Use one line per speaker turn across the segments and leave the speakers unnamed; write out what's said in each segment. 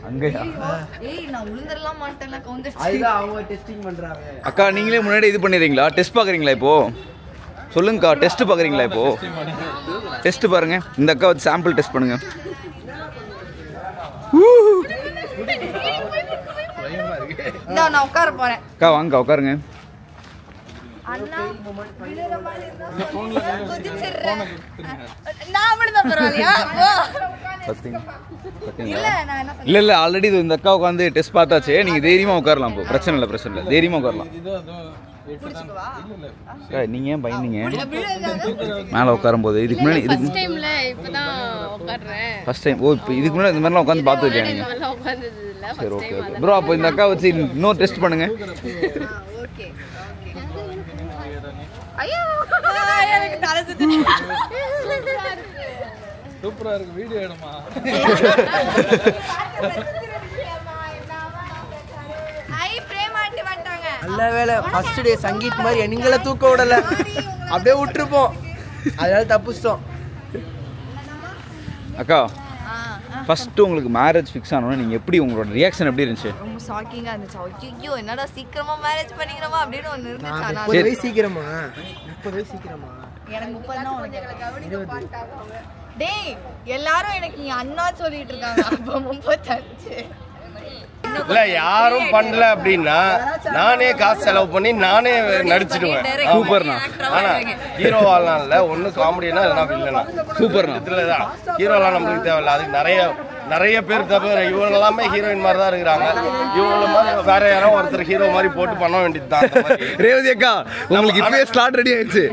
அங்கயா
ஏய் நான் உளுந்தறலாம் மாட்டேன்ல கவுண்டர்
அதுதான் அவங்க டெஸ்டிங் பண்றாங்க.
அக்கா நீங்களே முன்னாடி இது பண்ணிடுறீங்களா? டெஸ்ட் பார்க்குறீங்களா இப்போ? சொல்லுங்கக்கா, டெஸ்ட் பார்க்குறீங்களா இப்போ? டெஸ்ட் பாருங்க. இந்த அக்கா வச்சு சாம்பிள் டெஸ்ட் பண்ணுங்க.
நான் உட்கார போறேன்.
அக்கா வாங்கக்கா உட்காருங்க.
அண்ணா விழுற மாதிரி இருந்தா குதிச்சிடுறேன். நான் மட்டும் பரவாயில்லையா?
பார்த்தீங்க
இல்ல நான் என்ன
இல்லை இல்லை ஆல்ரெடி இது இந்த அக்கா உட்காந்து டெஸ்ட் பார்த்தாச்சு. நீங்கள் தைரியமாக உட்காரலாம். இப்போ பிரச்சனை இல்லை தைரியமாக உட்காரலாம். அக்கா நீங்கள் ஏன் பயந்தீங்க மேலே உட்காரும்போது? இதுக்கு முன்னாடி
ஃபர்ஸ்ட் டைம்ல இப்பதான் உட்கார்றேன்.
First time. ஓ இப்போ இதுக்கு முன்னாடி இந்த மாதிரிலாம் உட்காந்து பார்த்துருக்கேன் நீங்கள்?
நல்லா உட்கார்ந்தது இல்ல.
சரி ஓகே ஓகே ப்ரோ. அப்போ இந்த அக்கா வச்சு இன்னொரு டெஸ்ட் பண்ணுங்க.
ஓகே ஐயோ எனக்கு தலை சுத்துது.
சூப்பரா இருக்கு. வீடியோ எடுமா.
ஐ பிரேமாட்டி வந்துட்டாங்க.
நல்ல வேளை ஃபர்ஸ்ட் டே சங்கீத் மாதிரி எங்களை தூக்க விடல. அப்படியே விட்டுருப்போம். அதனால தப்பிச்சிட்டோம்.
அக்கா ஃபர்ஸ்ட் உங்களுக்கு மேரேஜ் ஃபிக்ஸ் ஆனோன்னா நீங்கள் எப்படி உங்களோட ரியாக்ஷன் எப்படி இருந்துச்சு?
ரொம்ப ஷாக்கிங்கா இருந்துச்சு. ஐயோ என்னடா சீக்கிரமா மேரேஜ் பண்ணிக்கிறோமா அப்படின்னு ஒன்னு இருந்துச்சு. ஆனா
30 வயசு சீக்கிரமா? 30 வயசு சீக்கிரமா?
எனக்கு 30 தான் உனக்கு. டேய் எல்லாரும் எனக்கு நீ அண்ணா சொல்லிட்டு இருக்காங்க. அப்ப 35.
இல்ல யாரும் பண்ணல அப்படின்னா நானே காசு செலவு பண்ணி நானே நடிச்சிடுவேன்.
சூப்பர்ண்ணா.
ஆனா ஹீரோவாலாம் இல்ல, ஒண்ணு காமெடினா இல்லைனா வில்லனா.
சூப்பர்ண்ணா.
இதுலதான் ஹீரோலாம் நம்மளுக்கு தேவையில்ல. அதுக்கு நிறைய பேர் தவிர இவங்க எல்லாமே ஹீரோயின் மாதிரி தான் இருக்கிறாங்க. இவங்கள மாதிரி வேற யாரோ ஒருத்தர் ஹீரோ மாதிரி போட்டு பண்ண வேண்டியது தான்.
ரேவதி அக்கா உங்களுக்கு இப்பவே ஸ்லாட் ரெடி ஆயிடுச்சு.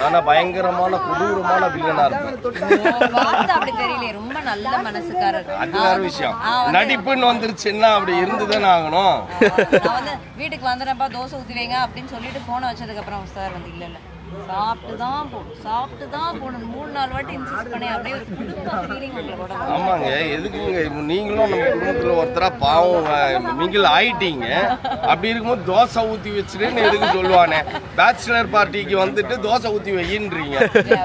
ஆனா பயங்கரமான கொடூரமான வில்லனா இருக்கும்.
வார்த்தை அப்படி தெரியல. ரொம்ப நல்ல மனசுக்காரர்.
அது வேற விஷயம். நடிப்புன்னு வந்துருச்சுன்னா அப்படி இருந்துதானே ஆகணும்.
நான் வந்து வீட்டுக்கு வந்துறப்பா தோசை ஊத்தி வைங்க அப்படின்னு சொல்லிட்டு போனை வச்சதுக்கு அப்புறம் சார் வந்து இல்ல சாப்பிட்டு தான் போகணும் 3-4 வாட்டி இன்சிஸ்ட் பண்ணி அப்படியே ஒரு குடும்ப ஃபீலிங் உங்களோட.
ஆமாங்க, எதுக்குங்க நீங்களும் நம்ம குடும்பத்துல ஒருத்தரா பாவம் மிங்கில் ஆயிட்டீங்க. அப்படி இருக்கும்போது தோசை ஊத்தி வச்சுருன்னு எதுக்கு சொல்லுவானே? பேச்சுலர் பார்ட்டிக்கு வந்துட்டு தோசை ஊத்தி வையின்றீங்க.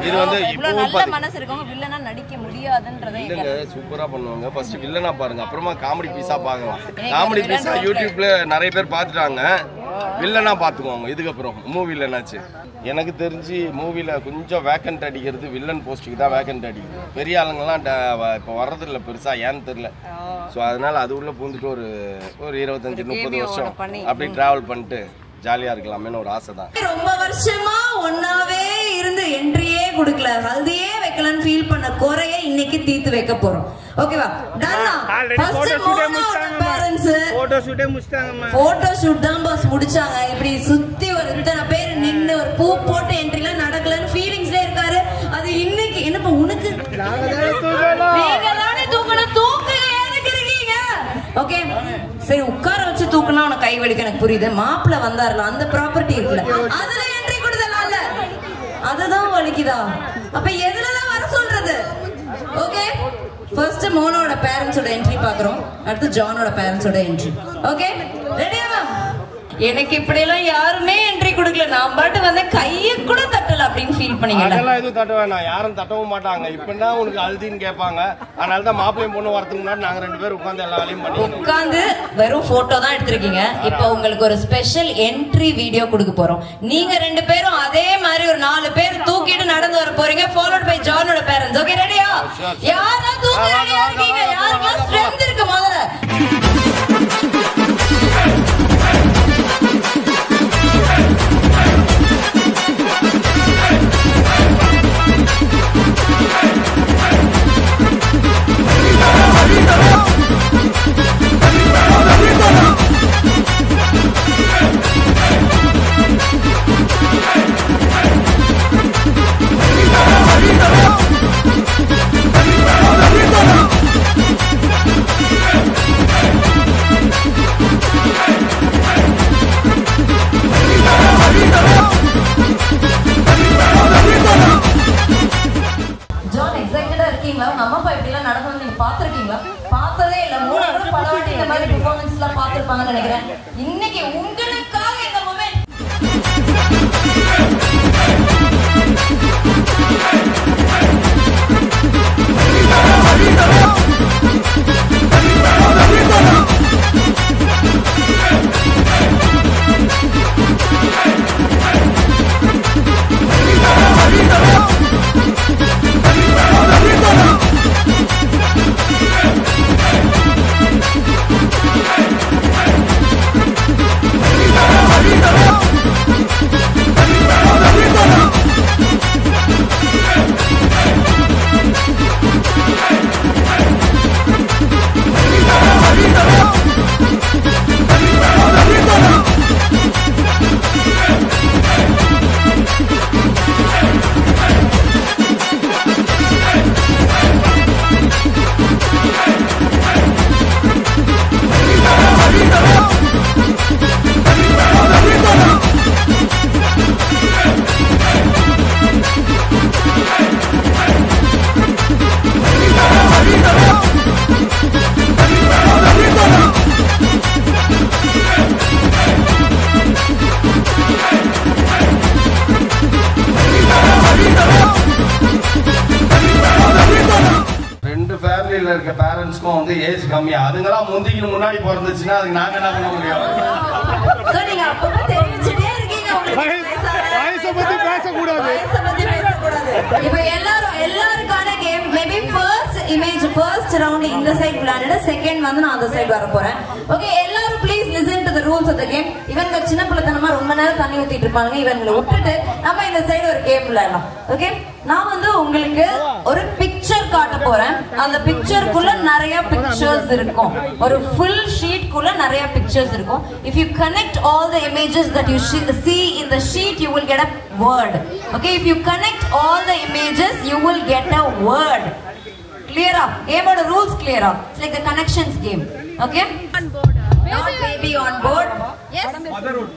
இது வந்து
இவ்வளவு நல்ல மனசு இருக்கவங்க வில்லனா நடிக்க முடியாதுன்றதை
இல்லைங்க, சூப்பரா பண்ணுவாங்க. ஃபர்ஸ்ட் வில்லனா பாருங்க, அப்புறமா காமெடி பீஸா பார்க்கலாம். காமெடி பீஸா யூடியூப்ல நிறைய பேர் பார்த்துட்டாங்க. வில்லனா பார்த்துக்குவாங்க இதுக்கப்புறம் மூவில என்னாச்சு. எனக்கு தெரிஞ்சு மூவில கொஞ்சம் வேக்கன்ட் அடிக்கிறது வில்லன் போஸ்ட்டுக்கு தான் வேக்கன்ட் அடிக்குது. பெரிய ஆளுங்கெல்லாம் இப்போ வர்றதில்லை பெருசா, ஏன்னு தெரியல. ஸோ அதனால அது உள்ள பூந்துட்டு ஒரு 25-30 வருஷம் அப்படி டிராவல் பண்ணிட்டு ஜாலியா இருக்கலாமேன்னு ஒரு ஆசை தான்.
ரொம்ப வருஷமா ஒன்னாவே இருந்து என்ட்ரியே கொடுக்கல, ஹல்தியே வைக்கலன்னு ஃபீல் பண்ண குறைய இன்னைக்கு தீர்த்து வைக்க போறோம். ஓகேவா? டன்னா ஃபர்ஸ்ட் பேரண்ட்ஸ் போட்டோ ஷூட் தான் பாஸ் முடிச்சாங்க. இப்படி சுத்தி ஒரு இத்தனை பேர் நின்னு ஒரு பூ போட்டு என்ட்ரிலாம் நடக்கலன்னு ஃபீலிங்ஸ்ல இருக்காரு. அது இன்னைக்கு என்னப்பா உனக்கு நீங்க தானே தூக்கணும், தூக்க எதுக்கு இருக்கீங்க? ஓகே சரி, உட்கார வச்சு தூக்குனா உனக்கு கை வலிக்க எனக்கு புரியுது. மாப்பிள்ள வந்தாருல அந்த ப்ராப்பர்ட்டி இருக்குல்ல, அதுல என்ட்ரி கொடுத்தனால அதுதான் வலிக்குதா? அப்ப எதுலதான் வர சொல்றது? ஓகே ஃபர்ஸ்ட் மோனோட பேரண்ட்ஸோட என்ட்ரி பாக்குறோம், அடுத்து ஜானோட பேரண்ட்ஸோட என்ட்ரி. ஓகே ரெடியாவா? எனக்கு இப்படி எல்லாம் யாருமே என்ட்ரி கொடுக்கல, நான் பாட்டு வந்து கைய கூட தட்டல அப்படின்னு ஃபீல் பண்ணீங்க.
அதெல்லாம் எதுவும் தட்ட வேணாம், யாரும் தட்டவும் மாட்டாங்க. இப்பன்னா உனக்கு அழுதின்னு கேட்பாங்க. அதனால தான் மாப்பிள்ளையும் பொண்ணு வரதுக்கு முன்னாடி நாங்க 2 பேரும் உட்காந்து எல்லா வேலையும் பண்ணி
உட்காந்து வெறும் போட்டோ தான் எடுத்திருக்கீங்க. இப்போ உங்களுக்கு ஒரு ஸ்பெஷல் என்ட்ரி வீடியோ கொடுக்க போறோம். நீங்க 2 பேரும் அதே மாதிரி ஒரு 4 பேர் தூக்கிட்டு நடந்து வர போறீங்க, ஃபாலோட் பை ஜானோட பேரண்ட்ஸ். ஓகே ரெடியா? யாரெல்லாம் தூக்க ரெடியா இருக்கீங்க? யாருக்கெல்லாம் ஸ்ட்ரெngth இருக்கு முதல்ல? ஜான் எக்ஸைட்டடா இருக்கீங்களா? உங்க அம்மா அப்பா இப்படி எல்லாம் நடந்து நீங்க பாத்துருக்கீங்களா? பார்த்ததே இல்ல. 3 கூட பல வாட்டி இந்த மாதிரி பெர்ஃபார்மன்ஸ் எல்லாம் பாத்துருப்பாங்கன்னு நினைக்கிறேன். இன்னைக்கு உங்களுக்காக இந்த மொமெண்ட்.
பேரண்ட்ஸ்க்கும் வந்து ஏஜ் கம்மியா அதுங்கெல்லாம் முந்திக்கு முன்னாடி பிறந்துச்சுன்னா அதுக்கு நாங்க என்ன பண்ண முடியும்?
நீங்க அப்பப்ப தெரிவிச்சுட்டே இருக்கீங்க.
வயசை பத்தி பேசக்கூடாது.
இப்ப எல்லாருக்கான கேம் மேபி ஃபர்ஸ்ட் ரவுண்ட் இந்த சைடு விளையாடுற, செகண்ட் வந்து நான் அந்த சைடு வர போறேன். ஓகே, எல்லாரும் please listen to the rules of the game. இவங்க சின்ன பிள்ளைத்தனமா ரொம்ப நேரம் தண்ணி ஊத்திட்டு இருப்பாங்க, இவங்களை விட்டுட்டு நம்ம இந்த சைடு ஒரு கேம் விளையாடலாம். ஓகே, நான் வந்து உங்களுக்கு ஒரு பிக்சர் காட்ட போறேன். அந்த பிக்சருக்குள்ள நிறைய பிக்சர்ஸ் இருக்கும். ஒரு ஃபுல் ஷீட்குள்ள நிறைய பிக்சர்ஸ் இருக்கும். If you connect all the images that you see in the sheet, you will get a word. Okay, if you connect all the images, you will get a word. Clear up? Game or rules clear up? It's like the connections game. Okay?
On board.
Not baby on board.
Yes.
Motherhood.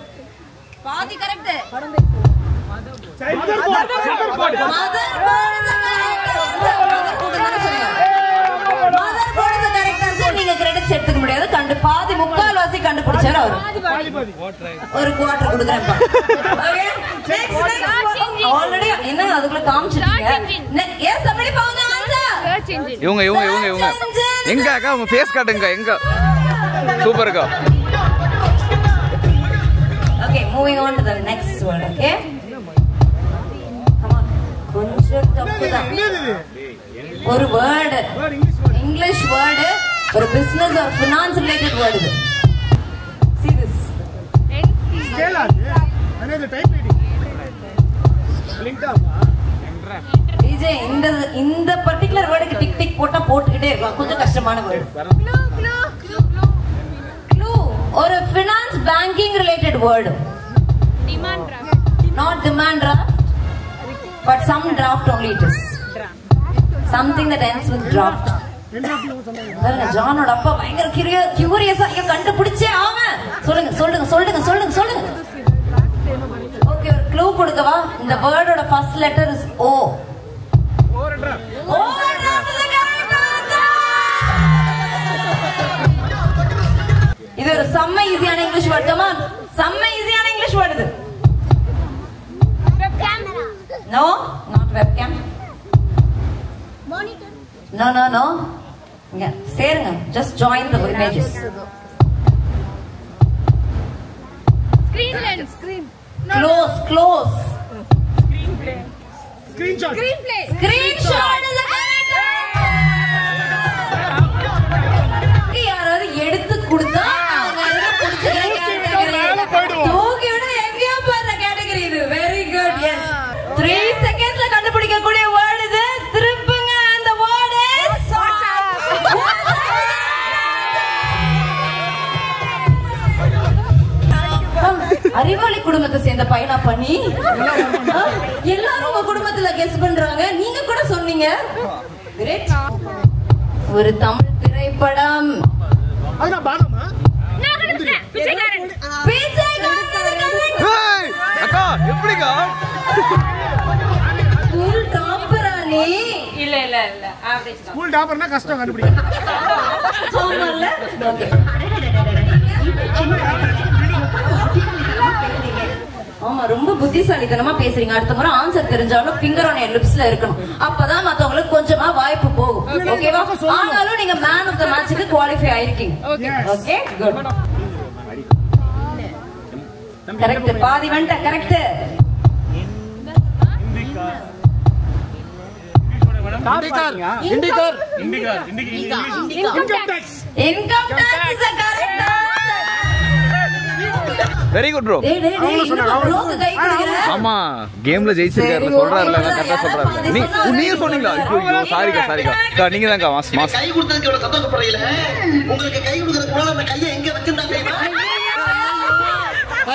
Paadi correct.
Motherboard.
Motherboard is the correct answer. Motherboard is the correct answer. நீங்க credits எடுத்துக்க முடியாது. பாதி முக்கால் வாசி கண்டுபிடிச்சாரு அவரு. ஒரு quarter கொடுக்குறேன். ஓகே, நெக்ஸ்ட் ஆல்ரெடி என்ன அதுக்குள்ள காமிச்சிட்டீங்க. Yes, somebody found the answer.
Search engine.
இவங்க எங்க அக்கா உங்க ஃபேஸ் காட்டுங்க எங்க. சூப்பர் அக்கா.
Okay, moving on to the next word. Okay, come on, கொஞ்சம் தப்பு தான். ஒரு வேர்டு, இங்கிலீஷ் வேர்டு, ஒரு business or finance related word இது. See this.
Scale ஆ இது. another type rating. Link ஆ.
DJ இந்த பர்టిక్యులர் வேர்டுக்கு டிக் டிக் போட்டா போட்டுக்கிட்டே இருக்கலாம். கொஞ்சம் கஷ்டமான வேர்டு. க்ளூ ஒரு finance banking related word.
Demand draft.
Not demand draft, but some draft only it is. Something that ends with draft. ஜானோட அப்பா பயங்கர கியூரியஸா கண்டுபிடிச்சே ஆமா. சொல்லுங்க. ஓகே, ஒரு க்ளூ கொடுக்கவா? இந்த வேர்டோட ஃபர்ஸ்ட் லெட்டர் இஸ் O. இது ஒரு செம்ம ஈஸியான இங்கிலீஷ் வேர்ட். கமா, செம்ம ஈஸியான இங்கிலீஷ் வேர்ட் இது.
Webcam.
No, not webcam.
Monitor.
No. இங்க சேருங்க. Just join the images.
Screen lens. Screen.
Close.
Screenshot.
Screenplay.
Screenshot is the correct answer. யாராவது எடுத்து கொடுத்தா அவங்க எங்க பிடிச்ச தூக்கி விட எங்கேயோ போற கேட்டகரி இது. Very good. எஸ், 3 செகண்ட்ஸ்ல கண்டுபிடிக்கக்கூடிய வேர்ட் இது. திருப்புங்க. அந்த வேர்ட் இஸ் அறிவாளி குடும்பத்தை சேர்ந்த பையனா பண்ணி எல்லாரும் உங்க குடும்பத்துல கெஸ் பண்றாங்க. நீங்க கூட சொன்னீங்க. கிரேட். ஒரு தமிழ் திரைப்படம்.
அதுனா பானமா?
நான் கண்டுபிடிச்சேன். பிச்சைக்காரன்.
ஏய் அக்கா எப்படிக்கா?
ஸ்கூல் டாப்பரா நீ? இல்ல ஆவரேஜ் தான்.
ஸ்கூல் டாப்பர்னா கஷ்டம் கண்டுபிடிக்க.
ஆமால. ஓகே. ஆமா, ரொம்ப புத்திசாலித்தனமா பேசுறீங்க. அடுத்த முறை ஆன்சர் தெரிஞ்சாலும் ஃபிங்கர் ஆன் யுவர் லிப்ஸ்ல இருக்கணும். அப்பதான் மத்தவங்களுக்கு கொஞ்சமா வாய்ப்பு போகும். ஓகேவா? ஆனாலும் நீங்க மேன் ஆஃப் தி மேட்ச்க்கு குவாலிஃபை ஆயிருக்கீங்க. Okay, good. கரெக்ட். பாதி வந்துட்ட. Correct. Income tax is correct.
Very good bro. ஆமா, கேம்ல ஜெயிச்சிருக்காரு சொல்றாருல, கரெக்ட்டா சொல்றாரு. நீங்க சொன்னீங்களா? ஐயோ சாரிக்கா நீங்க தான்க்கா மாஸ்
கை கொடுத்ததுக்கு எவ்வளவு சந்தோஷப்படுறீங்க. உங்களுக்கு கை கொடுக்கறதுக்கு முன்னால அந்த கையை எங்க வச்சிருந்தா தெரியுமா?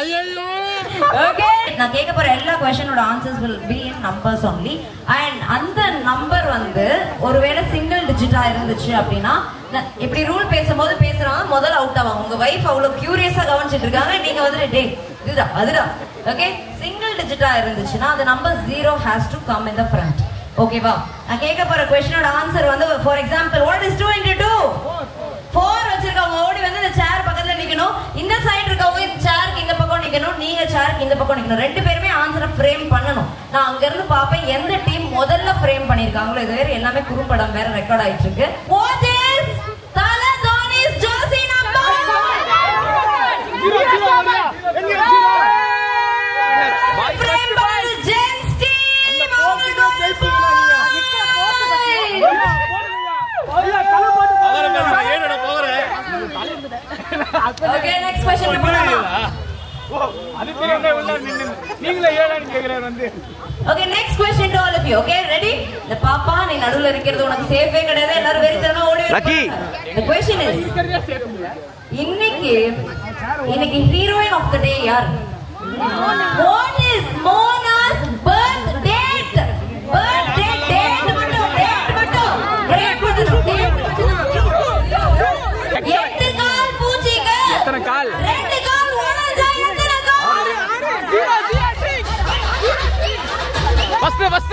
ஐயோ.
ஓகே, நான் கேட்க போற எல்லா क्वेश्चनோட answers will be in numbers only. and அந்த நம்பர் வந்து ஒருவேளை சிங்கிள் டிஜிட்டா இருந்துச்சு அப்படினா, இப்படி ரூல் பேசும்போது பேசுறாங்க முதல்ல அவுட் ஆவாங்க. உங்க வைஃப் அவ்வளவு கியூரியஸா கவனிச்சிட்டு இருக்காங்க. நீங்க வந்து டே அதுடா. ஓகே, சிங்கிள் டிஜிட்டா இருந்துச்சுன்னா அந்த number 0 has to come in the front. ஓகேவா? நான் கேட்க போற क्वेश्चनோட ஆன்சர் வந்து for example what is 2 into 2? 4 வச்சிருக்கவங்க ஓடி வந்து இந்த சேர் பக்கத்துல நிக்கணும். இந்த சைடு இருக்கவங்க சேருக்கு இந்த பக்கம் நிக்கணும். நீங்க சேருக்கு இந்த பக்கம் நிக்கணும். ரெண்டு பேருமே ஆன்சரை ஃப்ரேம் பண்ணணும். நான் அங்க இருந்து பாப்பேன் எந்த டீம் முதல்ல ஃப்ரேம் பண்ணிருக்காங்களோ. இது வேற எல்லாமே குறும்படம் வேற ரெக்கார்ட் ஆயிட்டு இருக்கு. What is Okay, next question to all of you. Okay, ready? The papa நீ நடுவுல இருக்கிறது உனக்கு சேஃபே கிடையாது. எல்லாரும் வெறித்தனமா ஓடி
Lucky.
The question is இன்னைக்கு heroine of the day யார்? What is Mona's birth date? Birthday date மட்டும். 8 கால் பூச்சிங்க. எத்தனை கால்? 2 கால் ஓடுதா? எத்தனை கால்?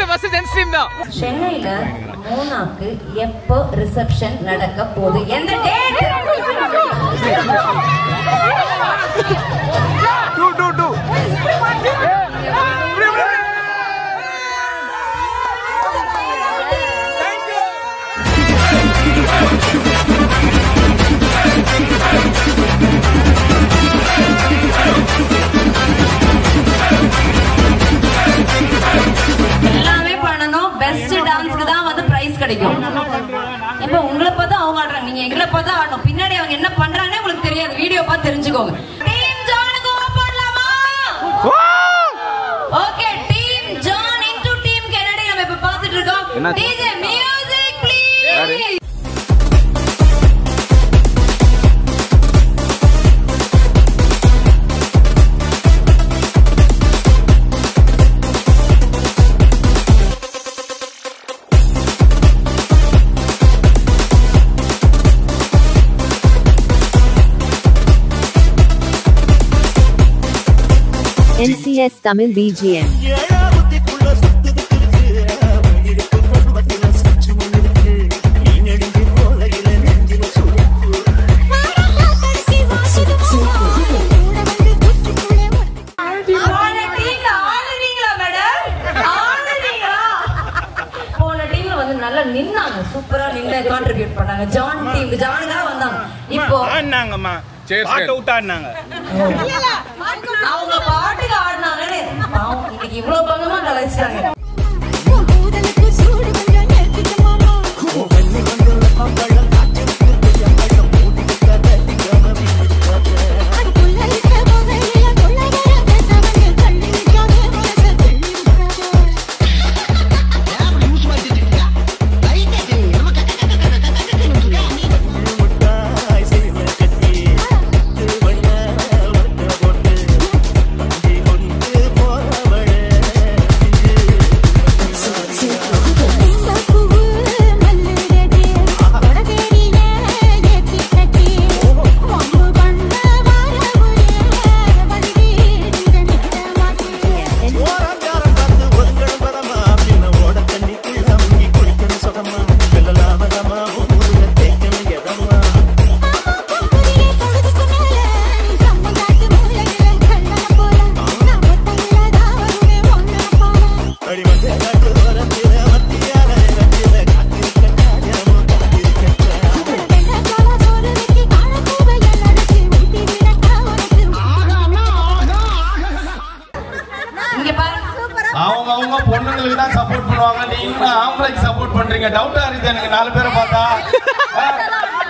ஃபர்ஸ்ட் ஜென்ஸ் டீம் தான்.
சென்னையில மோனாக்கு எப்போ ரிசப்ஷன் நடக்க போகுது? எந்த டேட்?
2
எல்லாமே பண்ணணும். பெஸ்ட் டான்ஸ்க்கு தான் வந்து பிரைஸ் கிடைக்கும். இப்ப உங்களை பார்த்தா அவங்க ஆடுறாங்க, நீங்க எங்களை பார்த்தா ஆடணும். பின்னாடி அவங்க என்ன பண்றாங்கன்னு உங்களுக்கு தெரியாது. வீடியோ பார்த்து தெரிஞ்சுக்கோங்க. டீம் ஜானுக்கு ஓபன்லாமா? Okay, team John into team Kennedy நம்ம இப்ப பார்த்துட்டு இருக்கோம். DJ music please.
NCS Tamil BGM.
நல்லா நின்னாங்க, சூப்பரா நின்னு கான்ட்ரிபியூட் பண்ணாங்க. ஜான் டீம் ஜானுக்காக வந்தாங்க. இப்போ
ஆடுனாங்கம்மா, பாட்டு விட்டு ஆடினாங்க.
அவங்க பாட்டுக்கு ஆடினாங்கன்னு இன்னைக்கு இவ்வளவு பங்கமா கலாய்ச்சாங்க.
அவங்க பொண்ணுங்களுக்கு தான் சப்போர்ட் பண்ணுவாங்க, நீங்க ஆம்பளைக்கு சப்போர்ட் பண்றீங்க. டவுட்டா இருக்குது எனக்கு. 4 பேரை பார்த்தா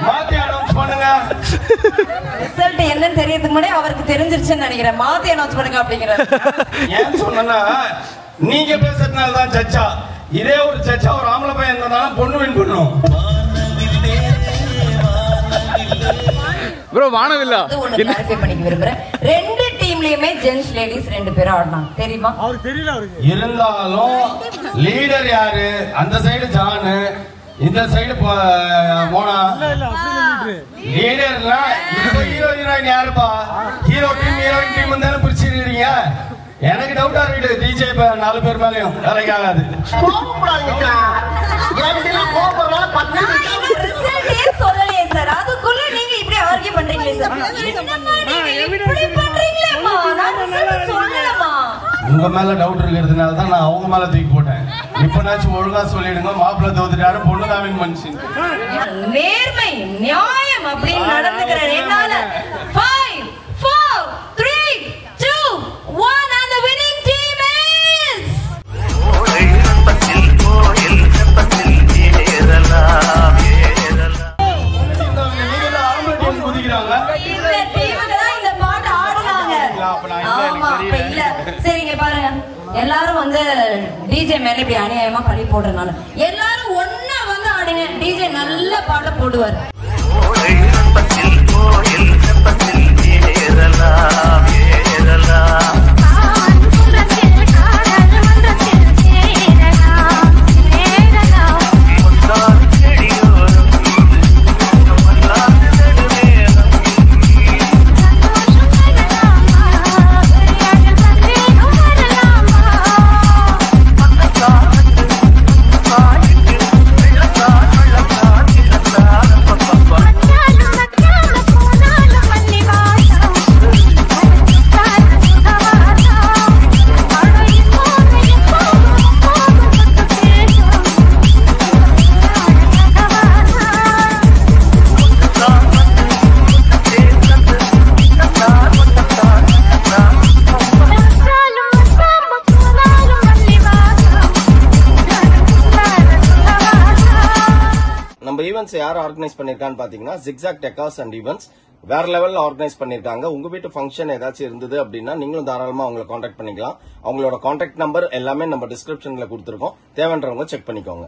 மாத்தி அனௌன்ஸ் பண்ணுங்க.
ரிசல்ட் என்னன்னு தெரியறதுக்கு முன்னாடி அவருக்கு தெரிஞ்சிருச்சுன்னு நினைக்கிறேன். மாத்தி அனௌன்ஸ் பண்ணுங்க அப்படிங்கிற.
ஏன் சொன்னா நீங்க பேசுறதுனால தான் சர்ச்சா. இதே ஒரு சர்ச்சா ஒரு ஆம்பளை பையன் இருந்தாலும் பொண்ணு வின் பண்ணும்.
ப்ரோ வானவில்லா
ஒன்னு கிளாரிஃபை பண்ணிக்க விரும்புறேன். 2 டீம்லயுமே ஜென்ஸ் லேடிஸ் 2 பேரும் ஆடுனாங்க. தெரியுமா?
அவருக்கு தெரியல. அவருக்கு
இருந்தாலும் லீடர் யாரு? அந்த சைடு ஜானு, இந்த சைடு மோனா. லீடர்னா இது ஹீரோ ஹீரோயின் யாருப்பா? ஹீரோ டீம் ஹீரோயின் டீம் தானே பிரிச்சிருக்கீங்க. எனக்கு டவுட்டா இருக்கு. டிஜே 4 பேர் மேலயும் வேலைக்கு ஆகாது.
சொல்லலையே சார், அதுக்குள்ள நீங்க இப்படி ஆர்கியூ பண்றீங்களே சார்.
உங்க மேல டவுட் இருக்கிறதுனால தான் நான் அவங்க மேல தூக்கி போட்டேன். இப்பனாச்சும் ஒழுங்கா சொல்லிடுங்க. மாப்பிள்ளை தோத்துட்டாரு, பொண்ணு தான் வின் பண்ணிச்சு.
நேர்மை நியாயம் அப்படின்னு நடந்துக்கிற என்னால 5 4 3 2 1 and the winning team is சரிங்க பாருங்க. எல்லாரும் வந்து டிஜே மேல இப்படி அநியாயமா பழி போடுறதுனால எல்லாரும் ஒன்னா வந்து ஆடுங்க. டிஜே நல்ல பாட போடுவார்.
யார் ஆர்கனைஸ் பண்ணிருக்கான்னு பாத்தீங்கன்னா ஜிக்ஸாக் டெக்காஸ் அண்ட் ஈவென்ட்ஸ் வேற லெவல்ல ஆர்கனைஸ் பண்ணிருக்காங்க. உங்க வீட்டு ஃபங்க்ஷன் ஏதாச்சும் இருந்தது அப்படின்னா நீங்களும் தாராளமா அவங்களை காண்டாக்ட் பண்ணிக்கலாம். அவங்களோட காண்டாக்ட் நம்பர் எல்லாமே நம்ம டிஸ்கிரிப்ஷன்ல கொடுத்துருக்கோம். தேவைன்றவங்க செக் பண்ணிக்கோங்க.